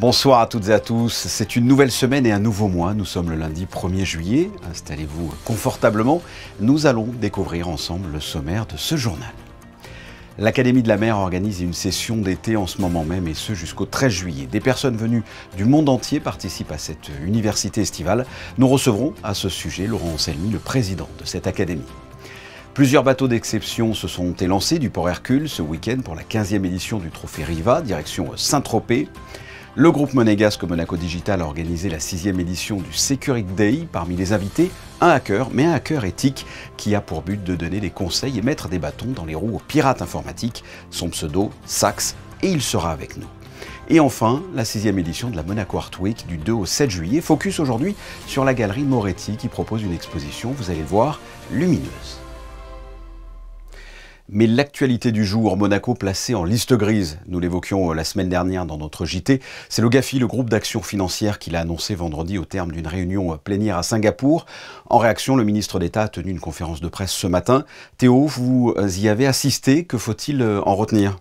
Bonsoir à toutes et à tous, c'est une nouvelle semaine et un nouveau mois. Nous sommes le lundi 1er juillet, installez-vous confortablement. Nous allons découvrir ensemble le sommaire de ce journal. L'Académie de la mer organise une session d'été en ce moment même et ce jusqu'au 13 juillet. Des personnes venues du monde entier participent à cette université estivale. Nous recevrons à ce sujet Laurent Anselmi, le président de cette académie. Plusieurs bateaux d'exception se sont élancés du port Hercule ce week-end pour la 15e édition du Trophée Riva, direction Saint-Tropez. Le groupe monégasque Monaco Digital a organisé la 6e édition du Security Day. Parmi les invités, un hacker, mais un hacker éthique qui a pour but de donner des conseils et mettre des bâtons dans les roues aux pirates informatiques. Son pseudo, Sax, et il sera avec nous. Et enfin, la 6e édition de la Monaco Art Week du 2 au 7 juillet. Focus aujourd'hui sur la galerie Moretti qui propose une exposition, vous allez le voir, lumineuse. Mais l'actualité du jour, Monaco placé en liste grise, nous l'évoquions la semaine dernière dans notre JT, c'est le GAFI, le groupe d'action financière, qui l'a annoncé vendredi au terme d'une réunion plénière à Singapour. En réaction, le ministre d'État a tenu une conférence de presse ce matin. Théo, vous y avez assisté, que faut-il en retenir ?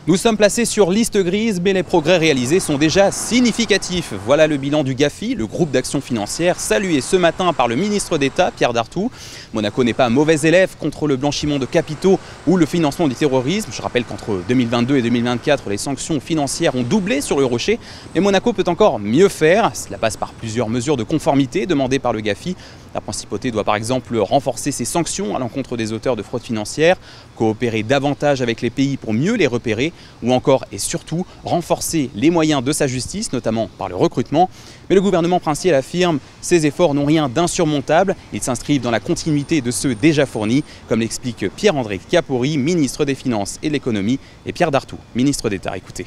Nous sommes placés sur liste grise, mais les progrès réalisés sont déjà significatifs. Voilà le bilan du GAFI, le groupe d'action financière, salué ce matin par le ministre d'État, Pierre Dartout. Monaco n'est pas un mauvais élève contre le blanchiment de capitaux ou le financement du terrorisme. Je rappelle qu'entre 2022 et 2024, les sanctions financières ont doublé sur le rocher. Mais Monaco peut encore mieux faire. Cela passe par plusieurs mesures de conformité demandées par le GAFI. La principauté doit par exemple renforcer ses sanctions à l'encontre des auteurs de fraude financière, coopérer davantage avec les pays pour mieux les repérer, ou encore et surtout renforcer les moyens de sa justice, notamment par le recrutement. Mais le gouvernement princier affirme que ces efforts n'ont rien d'insurmontable. Ils s'inscrivent dans la continuité de ceux déjà fournis, comme l'explique Pierre-André Capori, ministre des Finances et de l'Économie, et Pierre Dartout, ministre d'État. Écoutez.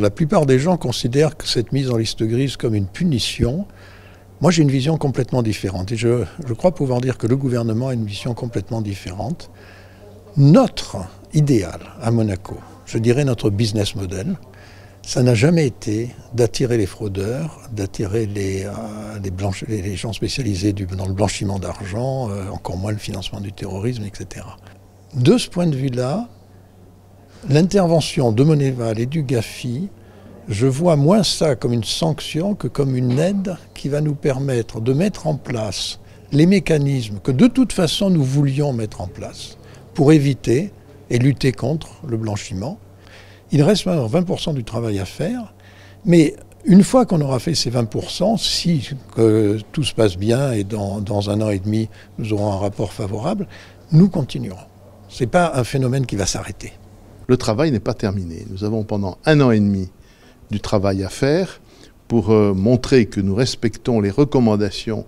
La plupart des gens considèrent que cette mise en liste grise comme une punition. Moi, j'ai une vision complètement différente et je crois pouvoir dire que le gouvernement a une vision complètement différente. Notre idéal à Monaco, je dirais notre business model, ça n'a jamais été d'attirer les fraudeurs, d'attirer les gens spécialisés dans le blanchiment d'argent, encore moins le financement du terrorisme, etc. De ce point de vue-là, l'intervention de Monéval et du GAFI, je vois moins ça comme une sanction que comme une aide qui va nous permettre de mettre en place les mécanismes que de toute façon nous voulions mettre en place pour éviter et lutter contre le blanchiment. Il reste maintenant 20% du travail à faire, mais une fois qu'on aura fait ces 20%, si tout se passe bien et dans un an et demi nous aurons un rapport favorable, nous continuerons. Ce n'est pas un phénomène qui va s'arrêter. Le travail n'est pas terminé. Nous avons pendant un an et demi du travail à faire pour montrer que nous respectons les recommandations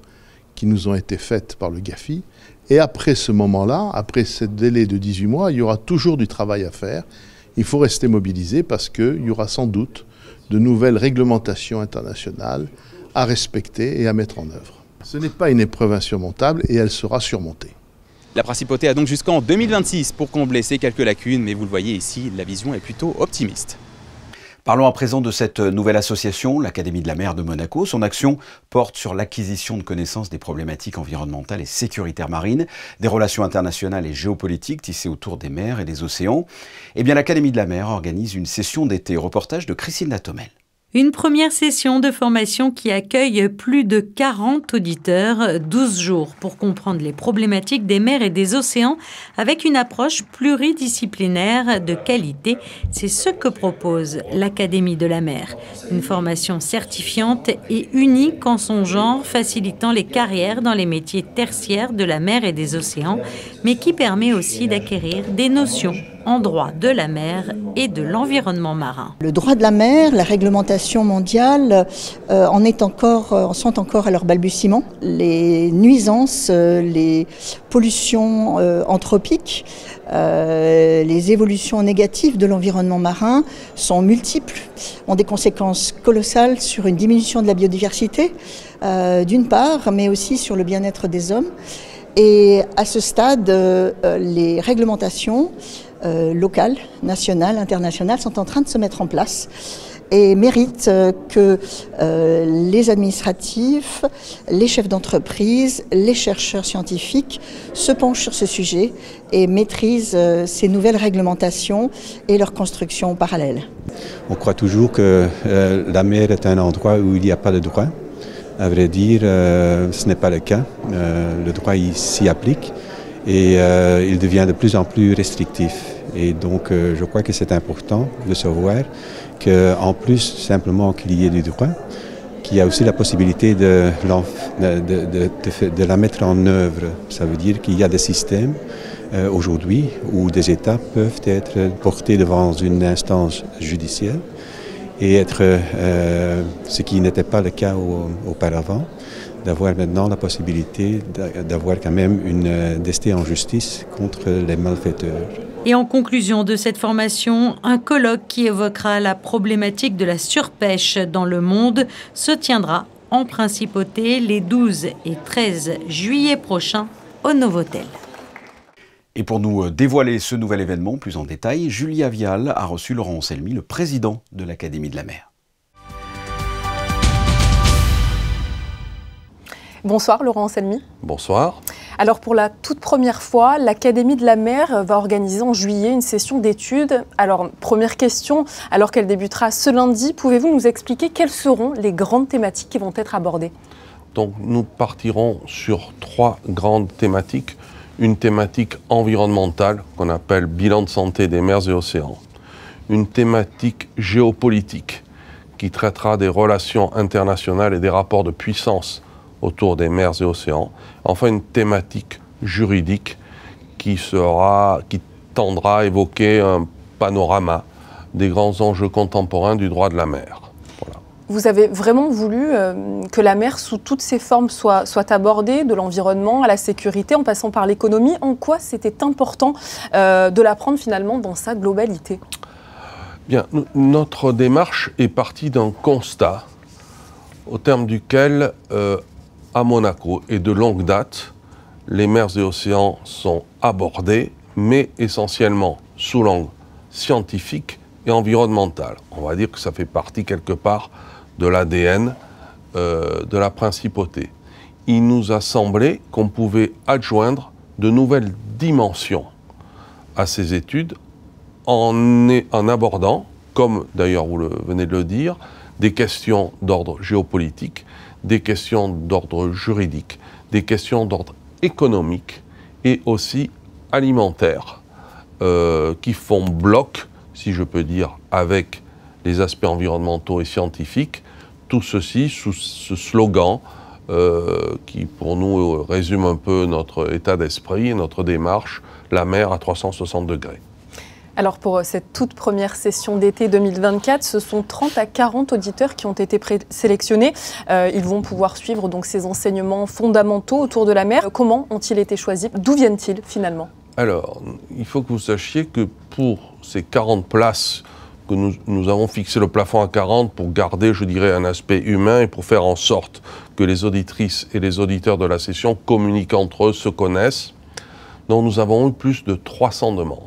qui nous ont été faites par le GAFI. Et après ce moment-là, après ce délai de 18 mois, il y aura toujours du travail à faire. Il faut rester mobilisé parce qu'il y aura sans doute de nouvelles réglementations internationales à respecter et à mettre en œuvre. Ce n'est pas une épreuve insurmontable et elle sera surmontée. La principauté a donc jusqu'en 2026 pour combler ces quelques lacunes, mais vous le voyez ici, la vision est plutôt optimiste. Parlons à présent de cette nouvelle association, l'Académie de la mer de Monaco. Son action porte sur l'acquisition de connaissances des problématiques environnementales et sécuritaires marines, des relations internationales et géopolitiques tissées autour des mers et des océans. Eh bien, l'Académie de la mer organise une session d'été. Reportage de Christine Latomel. Une première session de formation qui accueille plus de 40 auditeurs, 12 jours pour comprendre les problématiques des mers et des océans avec une approche pluridisciplinaire de qualité. C'est ce que propose l'Académie de la mer. Une formation certifiante et unique en son genre, facilitant les carrières dans les métiers tertiaires de la mer et des océans, mais qui permet aussi d'acquérir des notions en droit de la mer et de l'environnement marin. Le droit de la mer, la réglementation mondiale sont encore à leur balbutiement. Les nuisances, les pollutions anthropiques, les évolutions négatives de l'environnement marin sont multiples, ont des conséquences colossales sur une diminution de la biodiversité, d'une part, mais aussi sur le bien-être des hommes. Et à ce stade, les réglementations locales, nationales, internationales sont en train de se mettre en place. et mérite que les administratifs, les chefs d'entreprise, les chercheurs scientifiques se penchent sur ce sujet et maîtrisent ces nouvelles réglementations et leur construction parallèle. On croit toujours que la mer est un endroit où il n'y a pas de droit. À vrai dire, ce n'est pas le cas. Le droit s'y applique et il devient de plus en plus restrictif. Et donc, je crois que c'est important de savoir qu'en plus simplement qu'il y ait du droit, qu'il y a aussi la possibilité de la mettre en œuvre. Ça veut dire qu'il y a des systèmes aujourd'hui où des États peuvent être portés devant une instance judiciaire et être, ce qui n'était pas le cas auparavant, d'avoir maintenant la possibilité d'avoir quand même une destinée en justice contre les malfaiteurs. Et en conclusion de cette formation, un colloque qui évoquera la problématique de la surpêche dans le monde se tiendra en principauté les 12 et 13 juillet prochains au Novotel. Et pour nous dévoiler ce nouvel événement plus en détail, Julia Vial a reçu Laurent Anselmi, le président de l'Académie de la mer. Bonsoir Laurent Anselmi. Bonsoir. Alors pour la toute première fois, l'Académie de la mer va organiser en juillet une session d'études. Alors première question, alors qu'elle débutera ce lundi, pouvez-vous nous expliquer quelles seront les grandes thématiques qui vont être abordées? Donc nous partirons sur 3 grandes thématiques. Une thématique environnementale qu'on appelle bilan de santé des mers et océans. Une thématique géopolitique qui traitera des relations internationales et des rapports de puissance autour des mers et océans. Enfin, une thématique juridique qui tendra à évoquer un panorama des grands enjeux contemporains du droit de la mer. Voilà. Vous avez vraiment voulu que la mer, sous toutes ses formes, soit abordée, de l'environnement à la sécurité, en passant par l'économie. En quoi c'était important de la prendre finalement dans sa globalité? Bien, notre démarche est partie d'un constat au terme duquel, à Monaco et de longue date, les mers et océans sont abordés, mais essentiellement sous l'angle scientifique et environnemental. On va dire que ça fait partie quelque part de l'ADN de la principauté. Il nous a semblé qu'on pouvait adjoindre de nouvelles dimensions à ces études en abordant, comme d'ailleurs vous venez de le dire, des questions d'ordre géopolitique, des questions d'ordre juridique, des questions d'ordre économique et aussi alimentaire, qui font bloc, si je peux dire, avec les aspects environnementaux et scientifiques, tout ceci sous ce slogan qui, pour nous, résume un peu notre état d'esprit et notre démarche, la mer à 360 degrés. Alors pour cette toute première session d'été 2024, ce sont 30 à 40 auditeurs qui ont été sélectionnés. Ils vont pouvoir suivre donc ces enseignements fondamentaux autour de la mer. Comment ont-ils été choisis? D'où viennent-ils finalement? Alors, il faut que vous sachiez que pour ces 40 places, que nous avons fixé le plafond à 40 pour garder, je dirais, un aspect humain et pour faire en sorte que les auditrices et les auditeurs de la session communiquent entre eux, se connaissent. Donc nous avons eu plus de 300 demandes.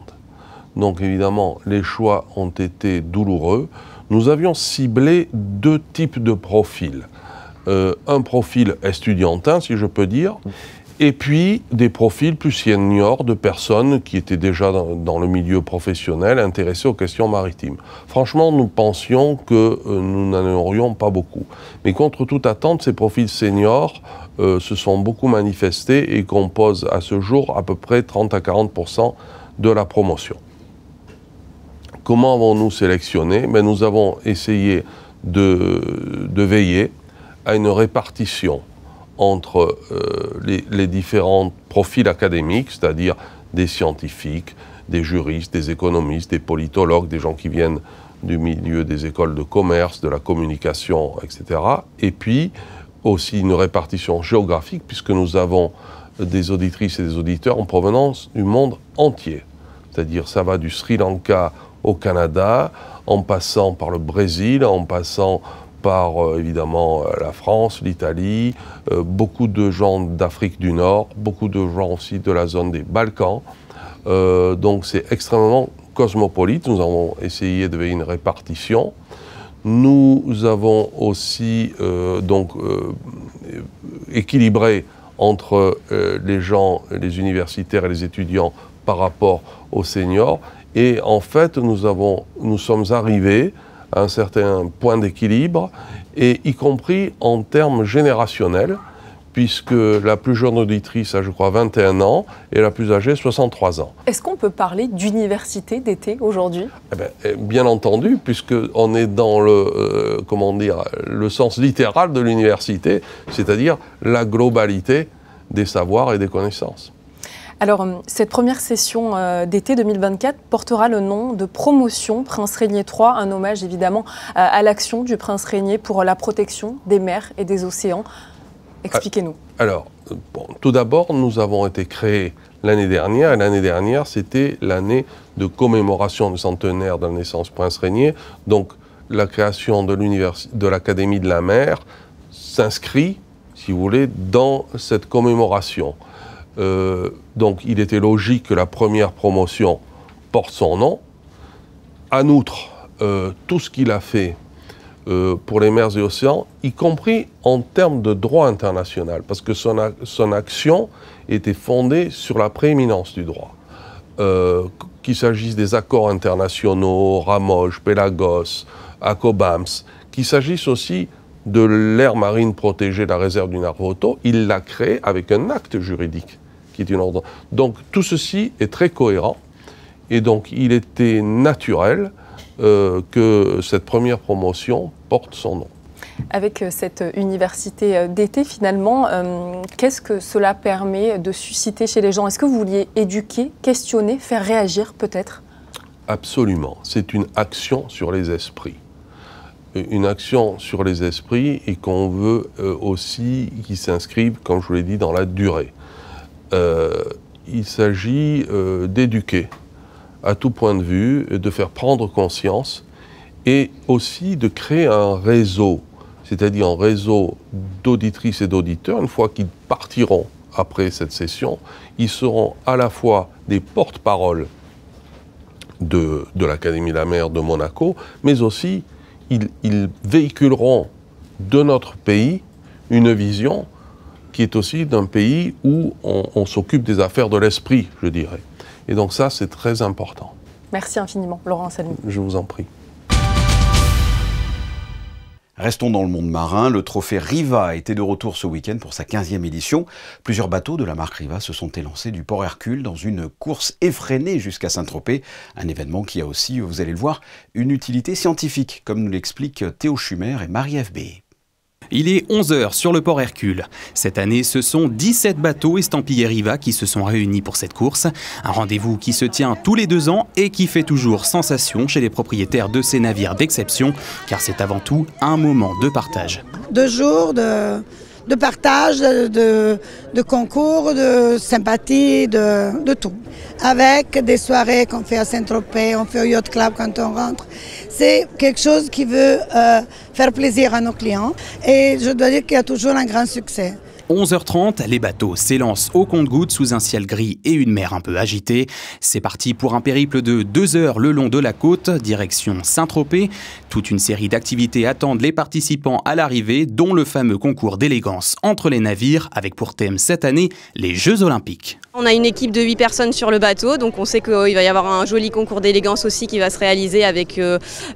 Donc évidemment, les choix ont été douloureux. Nous avions ciblé 2 types de profils. Un profil estudiantin, si je peux dire, et puis des profils plus seniors de personnes qui étaient déjà dans le milieu professionnel, intéressées aux questions maritimes. Franchement, nous pensions que nous n'en aurions pas beaucoup. Mais contre toute attente, ces profils seniors se sont beaucoup manifestés et composent à ce jour à peu près 30 à 40% de la promotion. Comment avons-nous sélectionné? Nous avons essayé de veiller à une répartition entre les différents profils académiques, c'est-à-dire des scientifiques, des juristes, des économistes, des politologues, des gens qui viennent du milieu des écoles de commerce, de la communication, etc. Et puis aussi une répartition géographique, puisque nous avons des auditrices et des auditeurs en provenance du monde entier. C'est-à-dire ça va du Sri Lanka au Canada, en passant par le Brésil, en passant par évidemment la France, l'Italie, beaucoup de gens d'Afrique du Nord, beaucoup de gens aussi de la zone des Balkans. Donc c'est extrêmement cosmopolite. Nous avons essayé de faire une répartition. Nous avons aussi équilibré entre les gens, les universitaires et les étudiants par rapport aux seniors. Et en fait, nous sommes arrivés à un certain point d'équilibre, et y compris en termes générationnels, puisque la plus jeune auditrice a, je crois, 21 ans et la plus âgée, 63 ans. Est-ce qu'on peut parler d'université d'été aujourd'hui? Bien entendu, puisqu'on est dans le sens littéral de l'université, c'est-à-dire la globalité des savoirs et des connaissances. Alors, cette première session d'été 2024 portera le nom de Promotion Prince Régnier III, un hommage évidemment à l'action du Prince Régnier pour la protection des mers et des océans. Expliquez-nous. Alors, tout d'abord, nous avons été créés l'année dernière, et l'année dernière, c'était l'année de commémoration du centenaire de la naissance Prince Régnier. Donc, la création de l'Académie de la mer s'inscrit, si vous voulez, dans cette commémoration. Donc, il était logique que la première promotion porte son nom. En outre, tout ce qu'il a fait pour les mers et océans, y compris en termes de droit international, parce que son action était fondée sur la prééminence du droit. Qu'il s'agisse des accords internationaux, Ramoge, Pélagos, ACOBAMS, qu'il s'agisse aussi de l'aire marine protégée, la réserve du Narvoto, il l'a créé avec un acte juridique qui est une ordonnance. Donc tout ceci est très cohérent, et donc il était naturel que cette première promotion porte son nom. Avec cette université d'été, finalement, qu'est-ce que cela permet de susciter chez les gens? Est-ce que vous vouliez éduquer, questionner, faire réagir peut-être? Absolument. C'est une action sur les esprits. Une action sur les esprits, et qu'on veut aussi qu'ils s'inscrivent, comme je vous l'ai dit, dans la durée. Il s'agit d'éduquer à tout point de vue, de faire prendre conscience, et aussi de créer un réseau, c'est-à-dire un réseau d'auditrices et d'auditeurs. Une fois qu'ils partiront après cette session, ils seront à la fois des porte-paroles de l'Académie de la mer de Monaco, mais aussi ils véhiculeront de notre pays une vision qui est aussi d'un pays où on s'occupe des affaires de l'esprit, je dirais. Et donc ça, c'est très important. Merci infiniment, Laurent Salmi. Je vous en prie. Restons dans le monde marin. Le trophée Riva était de retour ce week-end pour sa 15e édition. Plusieurs bateaux de la marque Riva se sont élancés du port Hercule dans une course effrénée jusqu'à Saint-Tropez. Un événement qui a aussi, vous allez le voir, une utilité scientifique, comme nous l'expliquent Théo Schumer et Marie-Ève B. Il est 11h sur le port Hercule. Cette année, ce sont 17 bateaux estampillés Riva qui se sont réunis pour cette course. Un rendez-vous qui se tient tous les 2 ans et qui fait toujours sensation chez les propriétaires de ces navires d'exception, car c'est avant tout un moment de partage. 2 jours de partage, de concours, de sympathie, de tout. Avec des soirées qu'on fait à Saint-Tropez, on fait au Yacht Club quand on rentre. C'est quelque chose qui veut faire plaisir à nos clients, et je dois dire qu'il y a toujours un grand succès. 11h30, les bateaux s'élancent au compte-gouttes sous un ciel gris et une mer un peu agitée. C'est parti pour un périple de 2 heures le long de la côte, direction Saint-Tropez. Toute une série d'activités attendent les participants à l'arrivée, dont le fameux concours d'élégance entre les navires, avec pour thème cette année les Jeux Olympiques. On a une équipe de 8 personnes sur le bateau, donc on sait qu'il va y avoir un joli concours d'élégance aussi qui va se réaliser avec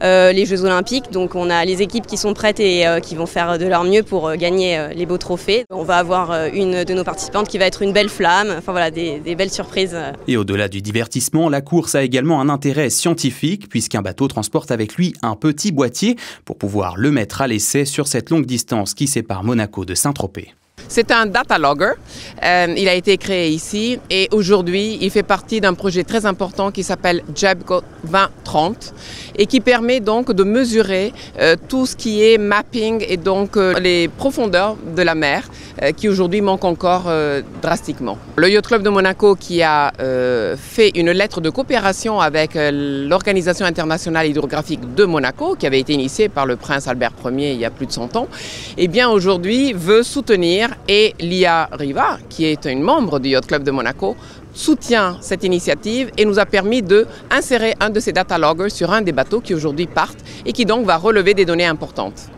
les Jeux Olympiques. Donc on a les équipes qui sont prêtes et qui vont faire de leur mieux pour gagner les beaux trophées. On va avoir une de nos participantes qui va être une belle flamme, enfin voilà, des belles surprises. Et au-delà du divertissement, la course a également un intérêt scientifique, puisqu'un bateau transporte avec lui un petit boîtier pour pouvoir le mettre à l'essai sur cette longue distance qui sépare Monaco de Saint-Tropez. C'est un data logger, il a été créé ici et aujourd'hui il fait partie d'un projet très important qui s'appelle JEBGO 2030 et qui permet donc de mesurer tout ce qui est mapping et donc les profondeurs de la mer qui aujourd'hui manquent encore drastiquement. Le Yacht Club de Monaco qui a fait une lettre de coopération avec l'Organisation internationale hydrographique de Monaco qui avait été initiée par le prince Albert Ier il y a plus de 100 ans, et bien aujourd'hui veut soutenir et l'IA Riva, qui est une membre du Yacht Club de Monaco, soutient cette initiative et nous a permis d'insérer un de ces data loggers sur un des bateaux qui aujourd'hui partent et qui donc va relever des données importantes.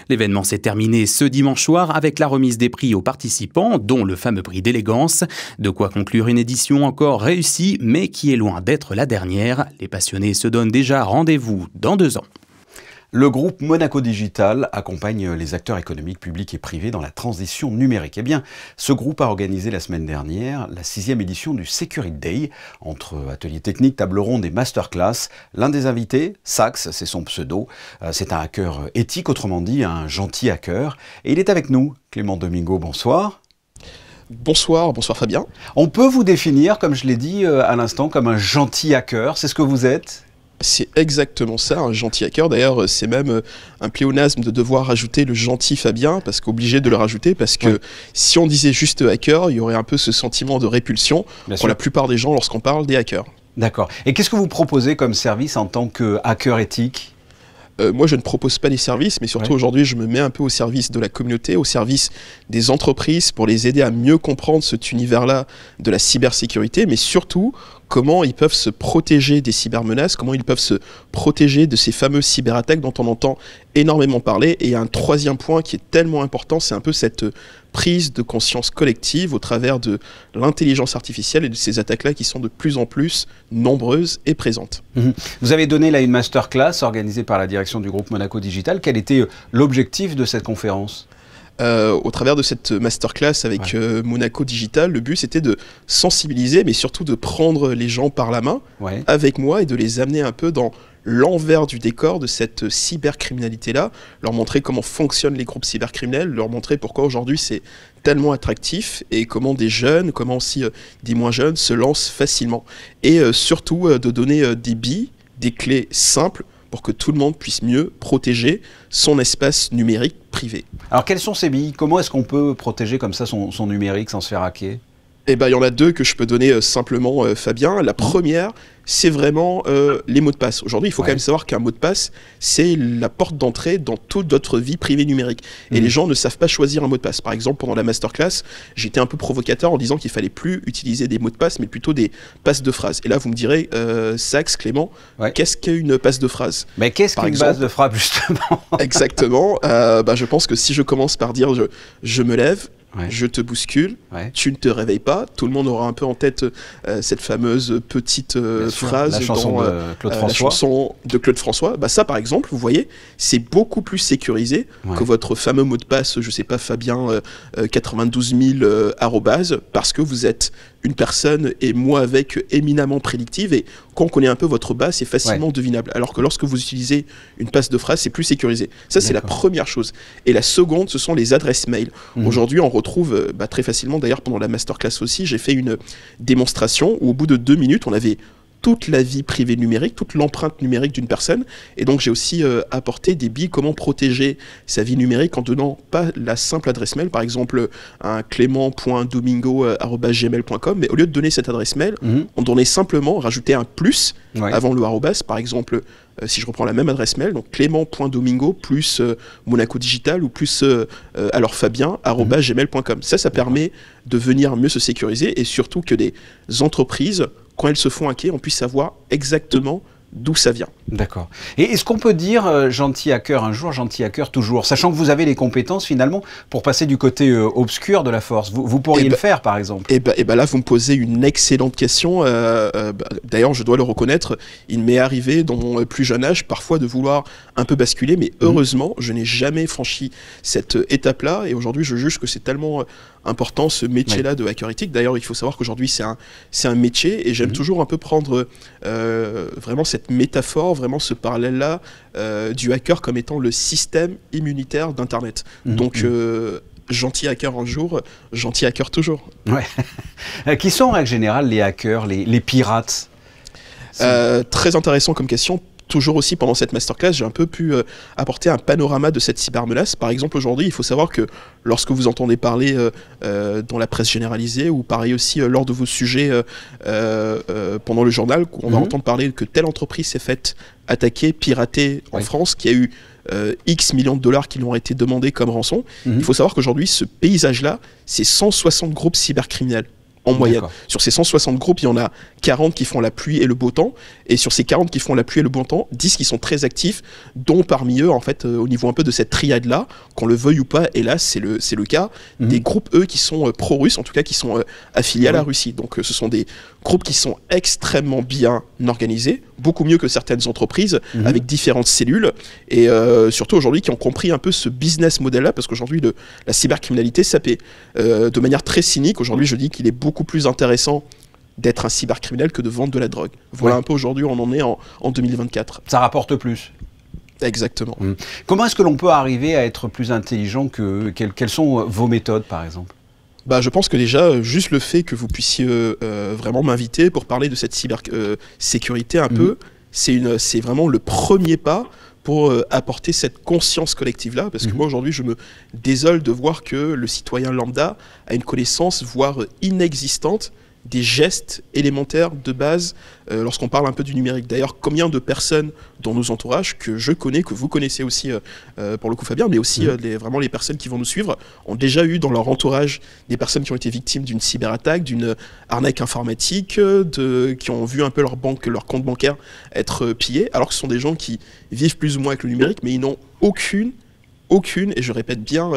L'événement s'est terminé ce dimanche soir avec la remise des prix aux participants, dont le fameux prix d'élégance. De quoi conclure une édition encore réussie, mais qui est loin d'être la dernière. Les passionnés se donnent déjà rendez-vous dans 2 ans. Le groupe Monaco Digital accompagne les acteurs économiques publics et privés dans la transition numérique. Eh bien, ce groupe a organisé la semaine dernière la 6e édition du Security Day, entre ateliers techniques, tables rondes et masterclass. L'un des invités, Sax, c'est son pseudo, c'est un hacker éthique, autrement dit un gentil hacker. Et il est avec nous, Clément Domingo, bonsoir. Bonsoir Fabien. On peut vous définir, comme je l'ai dit à l'instant, comme un gentil hacker, c'est ce que vous êtes ? C'est exactement ça, un gentil hacker. D'ailleurs, c'est même un pléonasme de devoir rajouter le gentil Fabien, parce qu'obligé de le rajouter, parce que si on disait juste hacker, il y aurait un peu ce sentiment de répulsion pour la plupart des gens lorsqu'on parle des hackers. D'accord. Et qu'est-ce que vous proposez comme service en tant que hacker éthique ? Moi, je ne propose pas des services, mais surtout aujourd'hui, je me mets un peu au service de la communauté, au service des entreprises pour les aider à mieux comprendre cet univers-là de la cybersécurité, mais surtout comment ils peuvent se protéger des cybermenaces, comment ils peuvent se protéger de ces fameuses cyberattaques dont on entend énormément parler. Et il y a un troisième point qui est tellement important, c'est un peu cette prise de conscience collective au travers de l'intelligence artificielle et de ces attaques-là qui sont de plus en plus nombreuses et présentes. Vous avez donné là une masterclass organisée par la direction du groupe Monaco Digital. Quel était l'objectif de cette conférence ? Au travers de cette masterclass avec Monaco Digital, le but c'était de sensibiliser, mais surtout de prendre les gens par la main avec moi et de les amener un peu dans l'envers du décor de cette cybercriminalité-là, leur montrer comment fonctionnent les groupes cybercriminels, leur montrer pourquoi aujourd'hui c'est tellement attractif et comment des jeunes, comment aussi des moins jeunes se lancent facilement. Et surtout de donner des billes, des clés simples pour que tout le monde puisse mieux protéger son espace numérique privé. Alors quelles sont ces billes ? Comment est-ce qu'on peut protéger comme ça son numérique sans se faire hacker ? Eh ben, il y en a 2 que je peux donner simplement, Fabien. La première, c'est vraiment les mots de passe. Aujourd'hui, il faut quand même savoir qu'un mot de passe, c'est la porte d'entrée dans toute notre vie privée numérique. Et les gens ne savent pas choisir un mot de passe. Par exemple, pendant la masterclass, j'étais un peu provocateur en disant qu'il fallait plus utiliser des mots de passe, mais plutôt des passes de phrases. Et là, vous me direz, Sax, Clément, qu'est-ce qu'une passe de phrase ? Mais qu'est-ce qu'une passe de phrase, justement ? Exactement. Je pense que si je commence par dire je me lève, je te bouscule, tu ne te réveilles pas. Tout le monde aura un peu en tête cette fameuse petite phrase la chanson de Claude François. La chanson de Claude François. Ça, par exemple, vous voyez, c'est beaucoup plus sécurisé que votre fameux mot de passe, je sais pas, Fabien, 92 000 arrobase, parce que vous êtes une personne, et moi avec, éminemment prédictive, et quand on connaît un peu votre base, c'est facilement devinable. Alors que lorsque vous utilisez une passe de phrase, c'est plus sécurisé. Ça, c'est la première chose. Et la seconde, ce sont les adresses mail. Aujourd'hui, on retrouve très facilement, d'ailleurs pendant la masterclass aussi, j'ai fait une démonstration où au bout de 2 minutes, on avait toute la vie privée numérique, toute l'empreinte numérique d'une personne. Et donc j'ai aussi apporté des billes, comment protéger sa vie numérique en donnant pas la simple adresse mail, par exemple un clément.domingo@gmail.com, mais au lieu de donner cette adresse mail, on donnait simplement, rajouter un plus avant le arrobas, par exemple. Si je reprends la même adresse mail, donc clément.domingo plus Monaco Digital ou plus alors Fabien @gmail.com. Ça permet de venir mieux se sécuriser et surtout que des entreprises, quand elles se font hacker, on puisse savoir exactement d'où ça vient. D'accord. Et est-ce qu'on peut dire gentil hacker un jour, gentil hacker toujours, sachant que vous avez les compétences finalement pour passer du côté obscur de la force. Vous pourriez le faire par exemple. Là, vous me posez une excellente question. D'ailleurs, je dois le reconnaître, il m'est arrivé dans mon plus jeune âge parfois de vouloir un peu basculer, mais heureusement, je n'ai jamais franchi cette étape-là. Et aujourd'hui, je juge que c'est tellement important ce métier-là de hacker éthique. D'ailleurs, il faut savoir qu'aujourd'hui, c'est un métier et j'aime toujours un peu prendre vraiment cette métaphore, vraiment ce parallèle-là du hacker comme étant le système immunitaire d'Internet. Donc, gentil hacker un jour, gentil hacker toujours. Qui sont en règle générale les hackers, les pirates ? Très intéressant comme question. Toujours aussi pendant cette masterclass, j'ai un peu pu apporter un panorama de cette cybermenace. Par exemple, aujourd'hui, il faut savoir que lorsque vous entendez parler dans la presse généralisée ou pareil aussi lors de vos sujets pendant le journal, on va entendre parler que telle entreprise s'est faite attaquer, pirater en France, qu'il y a eu X millions de dollars qui lui ont été demandés comme rançon. Il faut savoir qu'aujourd'hui, ce paysage-là, c'est 160 groupes cybercriminels. en moyenne. Sur ces 160 groupes, il y en a 40 qui font la pluie et le beau temps. Et sur ces 40 qui font la pluie et le bon temps, 10 qui sont très actifs, dont parmi eux, en fait, au niveau un peu de cette triade-là, qu'on le veuille ou pas, hélas, c'est le cas, des groupes, eux, qui sont pro-russes, en tout cas, qui sont affiliés à la Russie. Donc, ce sont des groupes qui sont extrêmement bien organisés, beaucoup mieux que certaines entreprises, avec différentes cellules, et surtout aujourd'hui, qui ont compris un peu ce business model-là, parce qu'aujourd'hui, la cybercriminalité, ça paie. De manière très cynique, aujourd'hui, je dis qu'il est beaucoup plus intéressant d'être un cybercriminel que de vendre de la drogue. Voilà un peu aujourd'hui où on en est en 2024. Ça rapporte plus. Exactement. Comment est-ce que l'on peut arriver à être plus intelligent que... Quelles sont vos méthodes, par exemple ? Je pense que déjà, juste le fait que vous puissiez vraiment m'inviter pour parler de cette cybersécurité un peu, c'est vraiment le premier pas pour apporter cette conscience collective-là, parce que moi aujourd'hui je me désole de voir que le citoyen lambda a une connaissance, voire inexistante, des gestes élémentaires de base lorsqu'on parle un peu du numérique. D'ailleurs, combien de personnes dans nos entourages que je connais, que vous connaissez aussi pour le coup Fabien, mais aussi vraiment les personnes qui vont nous suivre, ont déjà eu dans leur entourage des personnes qui ont été victimes d'une cyberattaque, d'une arnaque informatique, qui ont vu un peu leur compte bancaire être pillé, alors que ce sont des gens qui vivent plus ou moins avec le numérique, mais ils n'ont aucune, et je répète bien,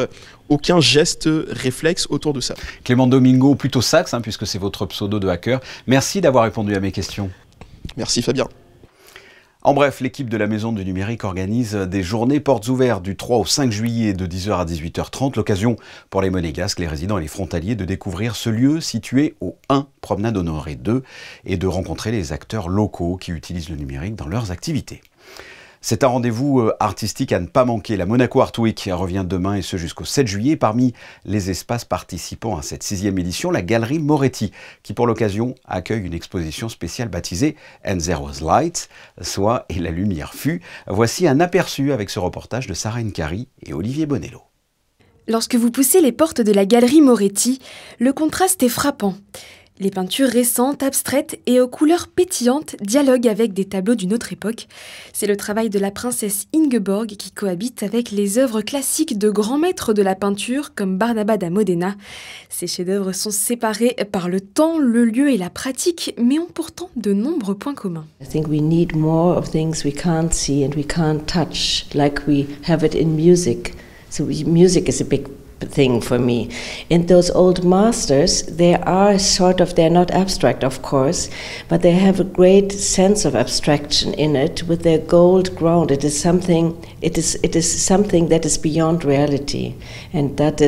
aucun geste réflexe autour de ça. Clément Domingo, plutôt Sax, puisque c'est votre pseudo de hacker. Merci d'avoir répondu à mes questions. Merci Fabien. En bref, l'équipe de la Maison du Numérique organise des journées portes ouvertes du 3 au 5 juillet de 10h à 18h30. L'occasion pour les Monégasques, les résidents et les frontaliers de découvrir ce lieu situé au 1 Promenade Honoré 2 et de rencontrer les acteurs locaux qui utilisent le numérique dans leurs activités. C'est un rendez-vous artistique à ne pas manquer. La Monaco Art Week revient demain et ce jusqu'au 7 juillet. Parmi les espaces participants à cette 6e édition, la Galerie Moretti, qui pour l'occasion accueille une exposition spéciale baptisée And There Was Light, soit Et la lumière fut. Voici un aperçu avec ce reportage de Sarah Nkari et Olivier Bonello. Lorsque vous poussez les portes de la Galerie Moretti, le contraste est frappant. Les peintures récentes, abstraites et aux couleurs pétillantes dialoguent avec des tableaux d'une autre époque. C'est le travail de la princesse Ingeborg qui cohabite avec les œuvres classiques de grands maîtres de la peinture comme Barnaba da Modena. Ces chefs-d'œuvre sont séparés par le temps, le lieu et la pratique, mais ont pourtant de nombreux points communs. I think we need more of things we can't see and we can't touch, like we have it in music. So music is a big thing for me. And those old masters, they're not abstract, of course, but they have a great sense of abstraction in it with their gold ground. It is something that is beyond reality, and that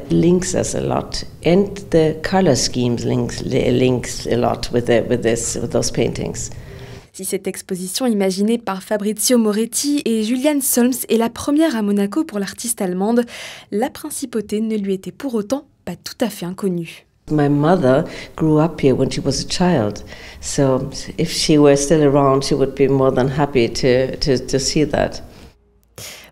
links us a lot. And the color schemes links a lot with those paintings. Si cette exposition imaginée par Fabrizio Moretti et Julian Solms est la première à Monaco pour l'artiste allemande, la principauté ne lui était pour autant pas tout à fait inconnue. My mother grew up here when she was a child, so if she were still around, she would be more than happy to see that.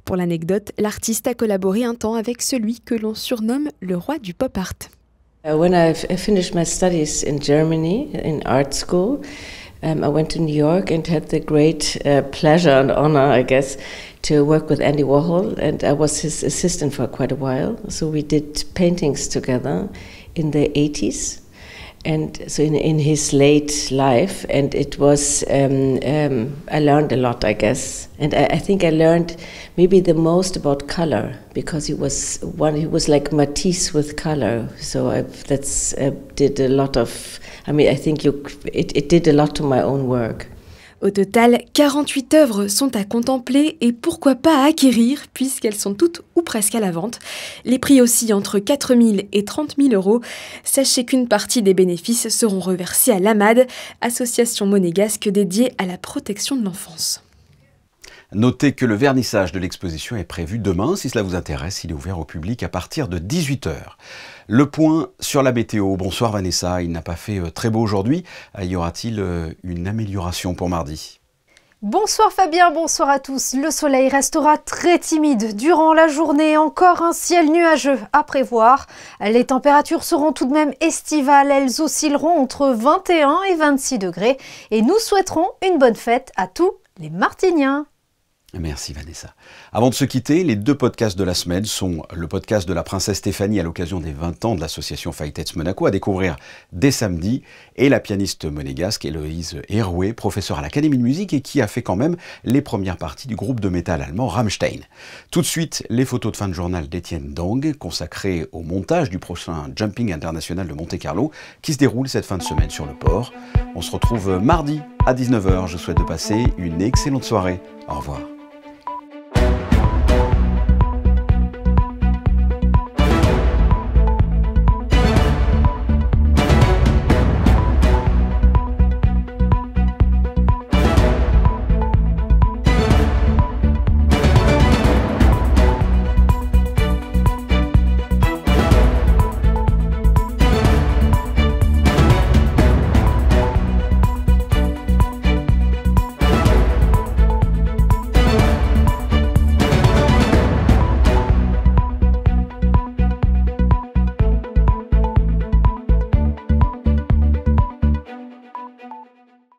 Pour l'anecdote, l'artiste a collaboré un temps avec celui que l'on surnomme le roi du pop art. When I finished my studies in Germany, in art school, I went to New York and had the great pleasure and honor, I guess, to work with Andy Warhol, and I was his assistant for quite a while. So we did paintings together in the 80s, and so in his late life, and it was, I learned a lot, I guess. And I think I learned maybe the most about color, because he was like Matisse with color. So did a lot of, I think it did a lot to my own work. Au total, 48 œuvres sont à contempler et pourquoi pas à acquérir puisqu'elles sont toutes ou presque à la vente. Les prix oscillent entre 4 000 et 30 000 euros. Sachez qu'une partie des bénéfices seront reversés à l'AMAD, association monégasque dédiée à la protection de l'enfance. Notez que le vernissage de l'exposition est prévu demain. Si cela vous intéresse, il est ouvert au public à partir de 18h. Le point sur la météo. Bonsoir Vanessa, il n'a pas fait très beau aujourd'hui. Y aura-t-il une amélioration pour mardi ? Bonsoir Fabien, bonsoir à tous. Le soleil restera très timide durant la journée. Encore un ciel nuageux à prévoir. Les températures seront tout de même estivales. Elles oscilleront entre 21 et 26 degrés. Et nous souhaiterons une bonne fête à tous les Martiniens. Merci Vanessa. Avant de se quitter, les 2 podcasts de la semaine sont le podcast de la princesse Stéphanie à l'occasion des 20 ans de l'association Fightets Monaco à découvrir dès samedi, et la pianiste monégasque Héloïse Hérouet, professeure à l'Académie de musique et qui a fait quand même les premières parties du groupe de métal allemand Rammstein. Tout de suite, les photos de fin de journal d'Étienne Dang, consacrées au montage du prochain Jumping International de Monte-Carlo qui se déroule cette fin de semaine sur le port. On se retrouve mardi à 19h. Je souhaite de passer une excellente soirée. Au revoir.